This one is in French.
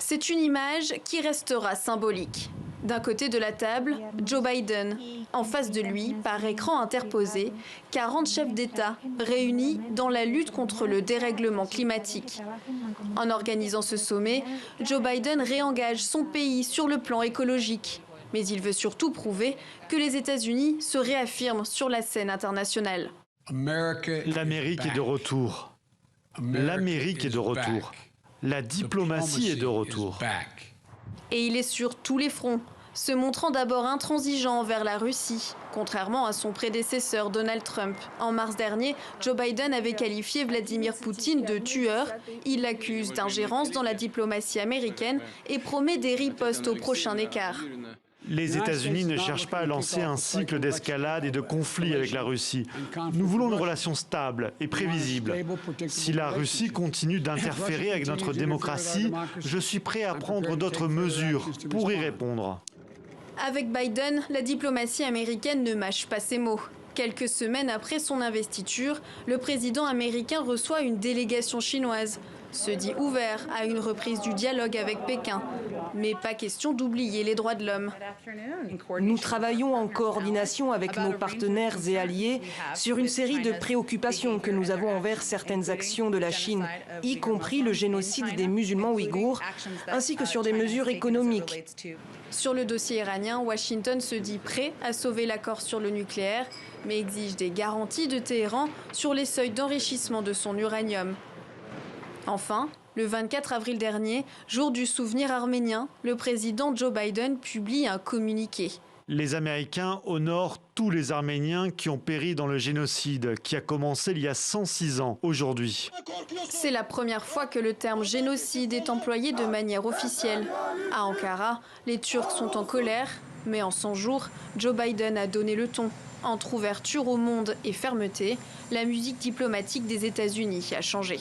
C'est une image qui restera symbolique. D'un côté de la table, Joe Biden. En face de lui, par écran interposé, 40 chefs d'État réunis dans la lutte contre le dérèglement climatique. En organisant ce sommet, Joe Biden réengage son pays sur le plan écologique. Mais il veut surtout prouver que les États-Unis se réaffirment sur la scène internationale. L'Amérique est de retour. L'Amérique est de retour. La diplomatie est de retour. Et il est sur tous les fronts, se montrant d'abord intransigeant envers la Russie, contrairement à son prédécesseur Donald Trump. En mars dernier, Joe Biden avait qualifié Vladimir Poutine de tueur. Il l'accuse d'ingérence dans la diplomatie américaine et promet des ripostes au prochain écart. Les États-Unis ne cherchent pas à lancer un cycle d'escalade et de conflit avec la Russie. Nous voulons une relation stable et prévisible. Si la Russie continue d'interférer avec notre démocratie, je suis prêt à prendre d'autres mesures pour y répondre. Avec Biden, la diplomatie américaine ne mâche pas ses mots. Quelques semaines après son investiture, le président américain reçoit une délégation chinoise. Se dit ouvert à une reprise du dialogue avec Pékin. Mais pas question d'oublier les droits de l'homme. Nous travaillons en coordination avec nos partenaires et alliés sur une série de préoccupations que nous avons envers certaines actions de la Chine, y compris le génocide des musulmans ouïghours, ainsi que sur des mesures économiques. Sur le dossier iranien, Washington se dit prêt à sauver l'accord sur le nucléaire, mais exige des garanties de Téhéran sur les seuils d'enrichissement de son uranium. Enfin, le 24 avril dernier, jour du souvenir arménien, le président Joe Biden publie un communiqué. Les Américains honorent tous les Arméniens qui ont péri dans le génocide qui a commencé il y a 106 ans aujourd'hui. C'est la première fois que le terme génocide est employé de manière officielle. À Ankara, les Turcs sont en colère, mais en 100 jours, Joe Biden a donné le ton. Entre ouverture au monde et fermeté, la musique diplomatique des États-Unis a changé.